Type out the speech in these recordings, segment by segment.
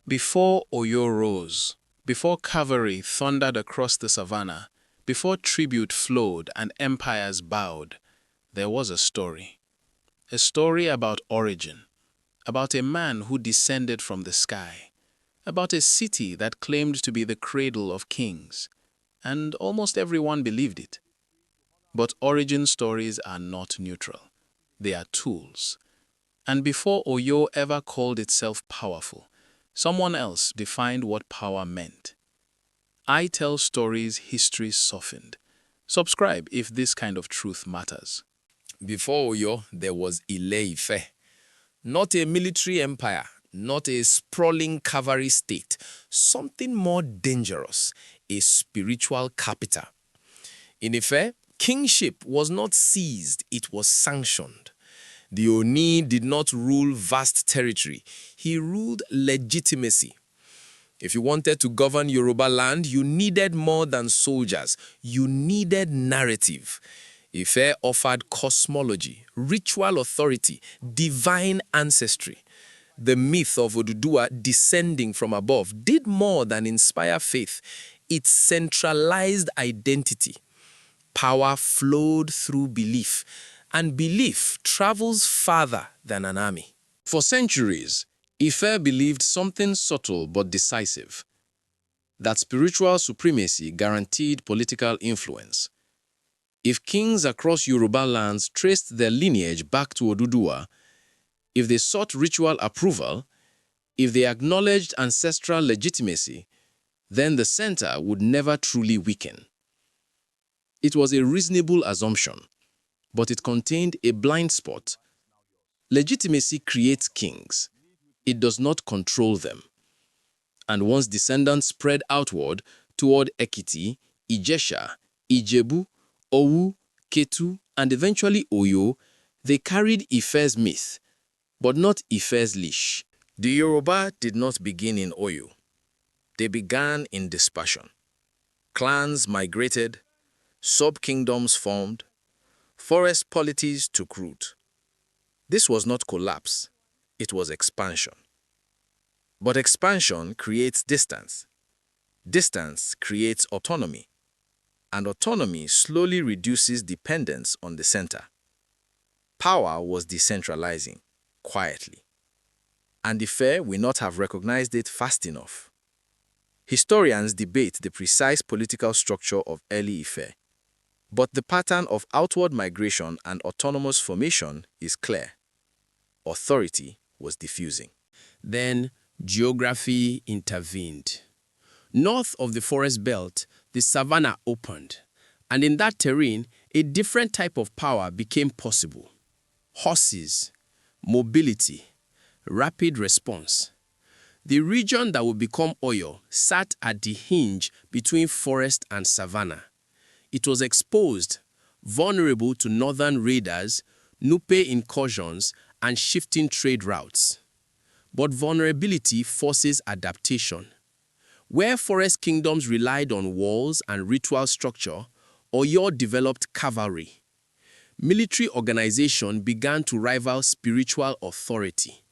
Before Oyo rose, before cavalry thundered across the savannah, before tribute flowed and empires bowed, there was a story. A story about origin, about a man who descended from the sky, about a city that claimed to be the cradle of kings, and almost everyone believed it. But origin stories are not neutral. They are tools. And before Oyo ever called itself powerful, someone else defined what power meant. I tell stories history softened. Subscribe if this kind of truth matters. Before Oyo, there was Ilé-Ifẹ. Not a military empire, not a sprawling cavalry state, something more dangerous, a spiritual capital. In Ife, kingship was not seized, it was sanctioned. The Oni did not rule vast territory, he ruled legitimacy. If you wanted to govern Yoruba land, you needed more than soldiers, you needed narrative. Ife offered cosmology, ritual authority, divine ancestry. The myth of Odùduwà descending from above did more than inspire faith. It centralized identity. Power flowed through belief, and belief travels farther than an army. For centuries, Ife believed something subtle but decisive, that spiritual supremacy guaranteed political influence. If kings across Yoruba lands traced their lineage back to Odùduwà, if they sought ritual approval, if they acknowledged ancestral legitimacy, then the center would never truly weaken. It was a reasonable assumption, but it contained a blind spot. Legitimacy creates kings. It does not control them. And once descendants spread outward toward Ekiti, Ijesha, Ijebu, Owu, Ketu, and eventually Oyo, they carried Ife's myth, but not Ife's leash. The Yoruba did not begin in Oyo. They began in dispersion. Clans migrated, sub-kingdoms formed, forest polities took root. This was not collapse, it was expansion. But expansion creates distance. Distance creates autonomy. And autonomy slowly reduces dependence on the center. Power was decentralizing, quietly. And Ife will not have recognized it fast enough. Historians debate the precise political structure of early Ife, but the pattern of outward migration and autonomous formation is clear. Authority was diffusing. Then geography intervened. North of the forest belt, the savannah opened, and in that terrain, a different type of power became possible. Horses, mobility, rapid response. The region that would become Oyo sat at the hinge between forest and savannah. It was exposed, vulnerable to northern raiders, Nupe incursions, and shifting trade routes. But vulnerability forces adaptation. Where forest kingdoms relied on walls and ritual structure, Oyo developed cavalry. Military organization began to rival spiritual authority.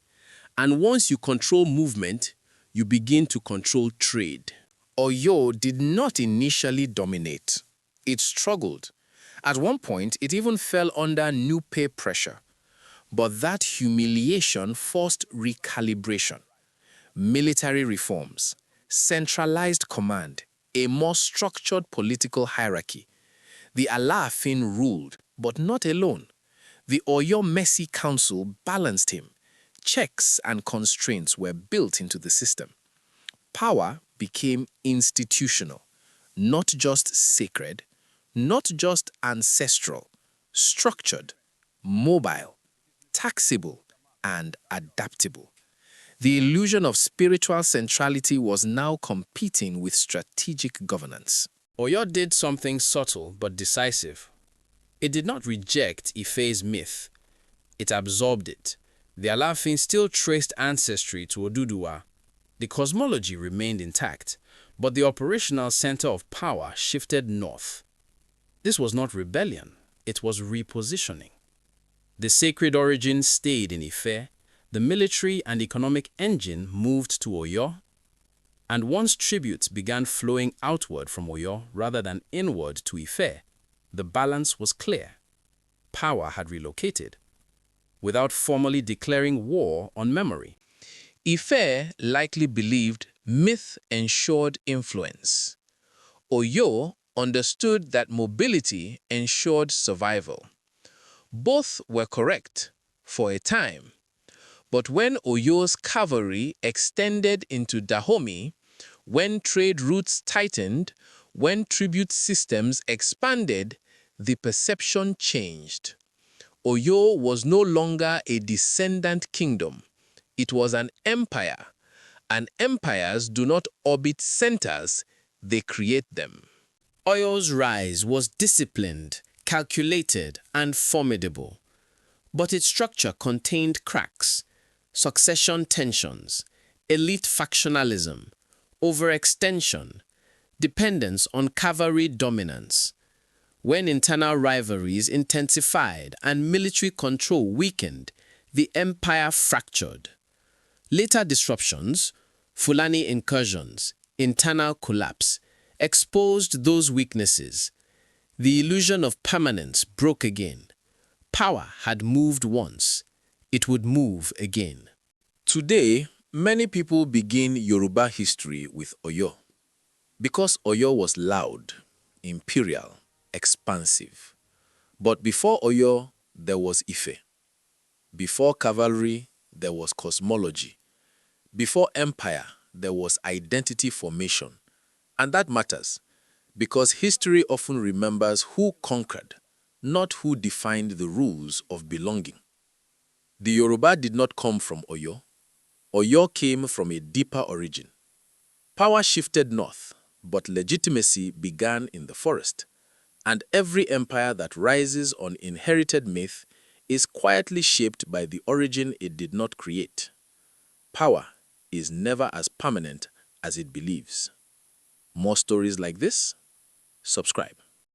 And once you control movement, you begin to control trade. Oyo did not initially dominate. It struggled. At one point, it even fell under Nupe pressure. But that humiliation forced recalibration. Military reforms, centralized command, a more structured political hierarchy. The Alaafin ruled, but not alone. The Oyo Mercy Council balanced him. Checks and constraints were built into the system. Power became institutional, not just sacred, not just ancestral, structured, mobile, taxable, and adaptable. The illusion of spiritual centrality was now competing with strategic governance. Oyo did something subtle but decisive. It did not reject Ife's myth. It absorbed it. The Alaafin still traced ancestry to Odùduwà. The cosmology remained intact, but the operational center of power shifted north. This was not rebellion, it was repositioning. The sacred origin stayed in Ife, the military and economic engine moved to Oyo, and once tributes began flowing outward from Oyo rather than inward to Ife, the balance was clear. Power had relocated, without formally declaring war on memory. Ife likely believed myth ensured influence. Oyo understood that mobility ensured survival. Both were correct for a time, but when Oyo's cavalry extended into Dahomey, when trade routes tightened, when tribute systems expanded, the perception changed. Oyo was no longer a descendant kingdom. It was an empire, and empires do not orbit centers, they create them. Oyo's rise was disciplined, calculated, and formidable, but its structure contained cracks, succession tensions, elite factionalism, overextension, dependence on cavalry dominance. When internal rivalries intensified and military control weakened, the empire fractured. Later disruptions, Fulani incursions, internal collapse, exposed those weaknesses. The illusion of permanence broke again. Power had moved once. It would move again. Today, many people begin Yoruba history with Oyo because Oyo was loud, imperial, expansive. But before Oyo, there was Ife. Before cavalry, there was cosmology. Before empire, there was identity formation. And that matters because history often remembers who conquered, not who defined the rules of belonging. The Yoruba did not come from Oyo. Oyo came from a deeper origin. Power shifted north, but legitimacy began in the forest. And every empire that rises on inherited myth is quietly shaped by the origin it did not create. Power is never as permanent as it believes. More stories like this? Subscribe.